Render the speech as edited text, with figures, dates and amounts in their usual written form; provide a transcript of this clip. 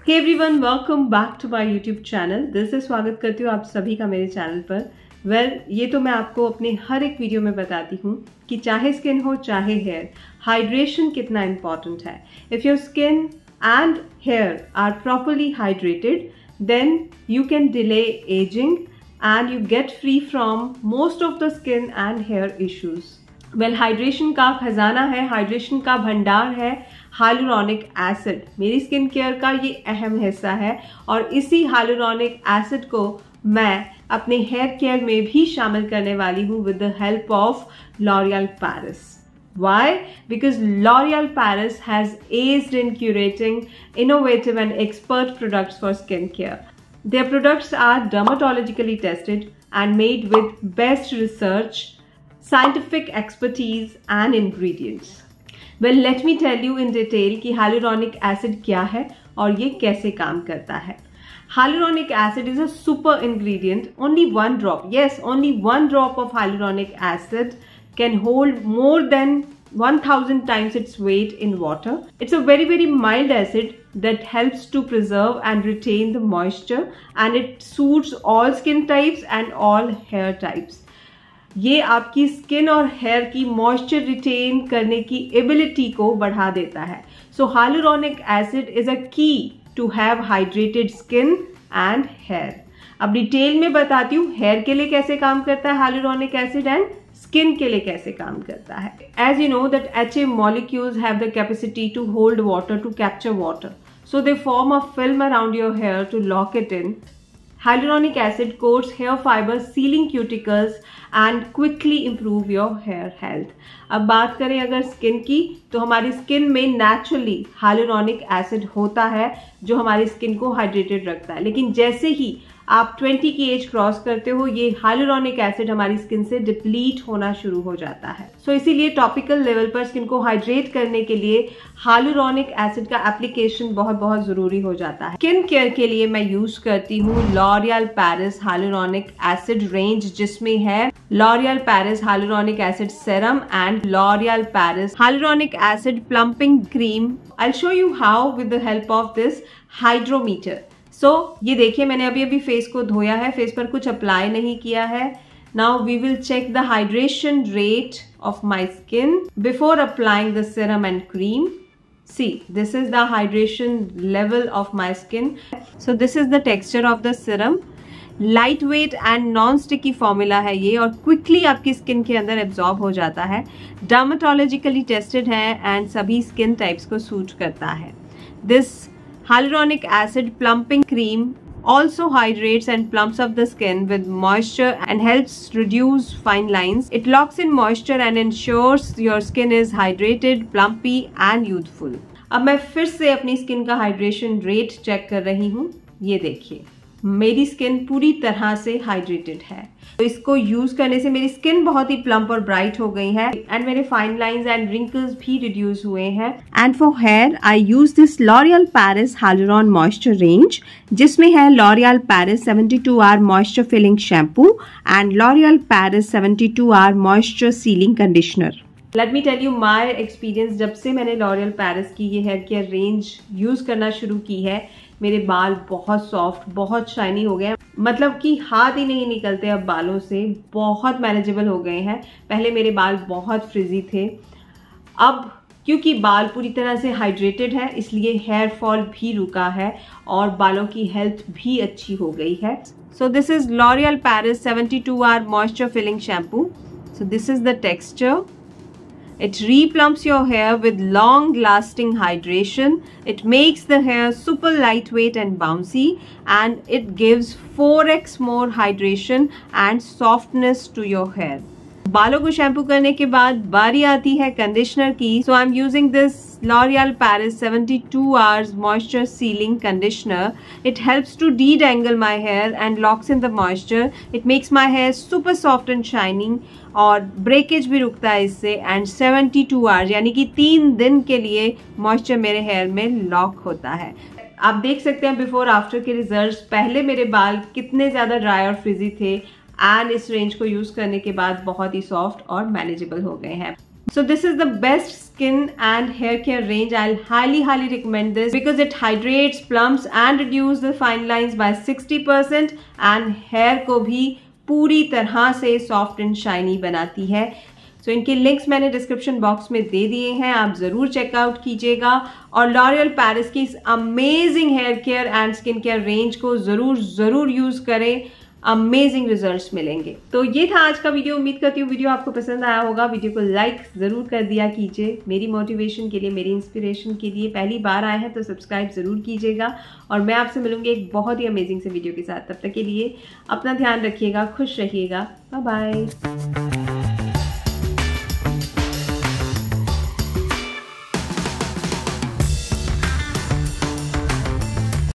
Hey everyone, welcome back to my YouTube channel. This से स्वागत करती हूँ आप सभी का मेरे चैनल पर। ये तो मैं आपको अपने हर एक वीडियो में बताती हूँ कि चाहे स्किन हो चाहे हेयर, हाइड्रेशन कितना इम्पॉर्टेंट है। If your skin and hair are properly hydrated, then you can delay ageing and you get free from most of the skin and hair issues. Well, hydration का खजाना है, hydration का भंडार है hyaluronic acid. मेरी skin care का ये अहम हिस्सा है और इसी हाइलुरोनिक एसिड को मैं अपने हेयर केयर में भी शामिल करने वाली हूँ with the help of L'Oréal Paris. Why? Because L'Oréal Paris has aced in curating innovative and expert products for skin care. Their products are dermatologically tested and made with best research, scientific expertise and ingredients. Well, let me tell you in detail कि hyaluronic acid क्या है और ये कैसे काम करता है। Hyaluronic acid is a super ingredient. Only one drop, yes, only one drop of hyaluronic acid can hold more than 1000 times its weight in water. It's a very mild acid that helps to preserve and retain the moisture, and it suits all skin types and all hair types. ये आपकी skin और hair की moisture retain करने की ability को बढ़ा देता है। So hyaluronic acid is a key to have hydrated skin and hair. अब डिटेल में बताती हूँ हेयर के लिए कैसे काम करता है हाइलुरोनिक एसिड एंड स्किन के लिए कैसे काम करता है। As you know that HA molecules have the capacity to hold water, to capture water. So they form a film around your hair to lock it in. Hyaluronic acid coats hair fibers, sealing cuticles and quickly improve your hair health. अब बात करें अगर skin की, तो हमारी skin में naturally hyaluronic acid होता है जो हमारी स्किन को हाइड्रेटेड रखता है। लेकिन जैसे ही आप 20 की एज क्रॉस करते हो, ये हाइलुरोनिक एसिड हमारी स्किन से डिप्लीट होना शुरू हो जाता है। सो इसीलिए टॉपिकल लेवल पर स्किन को हाइड्रेट करने के लिए हाइलुरोनिक एसिड का एप्लीकेशन बहुत जरूरी हो जाता है। स्किन केयर के लिए मैं यूज करती हूँ L'Oreal Paris hyaluronic acid range, जिसमें है L'Oreal Paris hyaluronic acid serum and L'Oreal Paris hyaluronic acid plumping cream. I will show you how with the help of this hydrometer. ये देखिए मैंने अभी फेस को धोया है, फेस पर कुछ अप्लाई नहीं किया है। Now we will check the hydration rate of my skin before applying the serum and cream. See, this is the hydration level of my skin. So this is the texture of the serum. Lightweight and non-sticky formula है ये और quickly आपकी skin के अंदर absorb हो जाता है। Dermatologically tested है and सभी स्किन टाइप्स को सूट करता है। This hyaluronic acid plumping cream also hydrates and plumps up the skin with moisture and helps reduce fine lines. It locks in moisture and ensures your skin is hydrated, plumpy and youthful. अब मैं फिर से अपनी skin का hydration rate check कर रही हूँ। ये देखिए मेरी स्किन पूरी तरह से हाइड्रेटेड है। तो इसको यूज करने से मेरी स्किन बहुत ही प्लम्प और ब्राइट हो गई है एंड मेरे फाइन लाइंस एंड रिंकल्स भी रिड्यूस हुए हैं। And for hair I use this L'Oreal Paris hyaluron moisture range, जिसमें है L'Oreal Paris 72 hour moisture filling shampoo and L'Oreal Paris 72 hour moisture sealing conditioner. Let me tell you my experience. जब से मैंने L'Oréal Paris की ये hair care range use करना शुरू की है, मेरे बाल बहुत सॉफ्ट, बहुत शाइनी हो गए हैं। मतलब कि हाथ ही नहीं निकलते अब बालों से, बहुत मैनेजेबल हो गए हैं। पहले मेरे बाल बहुत फ्रिजी थे, अब क्योंकि बाल पूरी तरह से हाइड्रेटेड है इसलिए हेयर फॉल भी रुका है और बालों की हेल्थ भी अच्छी हो गई है। So this is L'Oreal Paris 72 hour moisture filling shampoo. So this is the texture. It replumps your hair with long-lasting hydration. It makes the hair super lightweight and bouncy, and it gives 4x more hydration and softness to your hair. बालों को shampoo करने के बाद बारी आती है conditioner की। So I am using this L'Oreal Paris 72 hours moisture sealing conditioner. It helps to de-tangle my hair and locks in the moisture. It makes my hair super soft and shining और breakage भी रुकता है इससे। And 72 hours यानी कि 3 दिन के लिए मॉइस्चर मेरे हेयर में लॉक होता है। आप देख सकते हैं बिफोर आफ्टर के रिजल्ट्स। पहले मेरे बाल कितने ज़्यादा ड्राई और फ्रिजी थे एंड इस रेंज को यूज़ करने के बाद बहुत ही सॉफ्ट और मैनेजेबल हो गए हैं। So this is the best skin and hair care range. I'll highly recommend this because it hydrates, plumps and reduces the fine lines by 60% and hair को भी पूरी तरह से सॉफ्ट एंड शाइनी बनाती है। सो इनके लिंक्स मैंने डिस्क्रिप्शन बॉक्स में दे दिए हैं, आप ज़रूर चेकआउट कीजिएगा और लॉरियल पेरिस की इस amazing hair care and skin care range को ज़रूर यूज़ करें, अमेजिंग रिजल्ट्स मिलेंगे। तो ये था आज का वीडियो। उम्मीद करती हूँ वीडियो आपको पसंद आया होगा। वीडियो को लाइक ज़रूर कर दिया कीजिए, मेरी मोटिवेशन के लिए, मेरी इंस्पिरेशन के लिए। पहली बार आए हैं तो सब्सक्राइब ज़रूर कीजिएगा और मैं आपसे मिलूंगी एक बहुत ही अमेजिंग से वीडियो के साथ। तब तक के लिए अपना ध्यान रखिएगा, खुश रहिएगा, बाय बाय।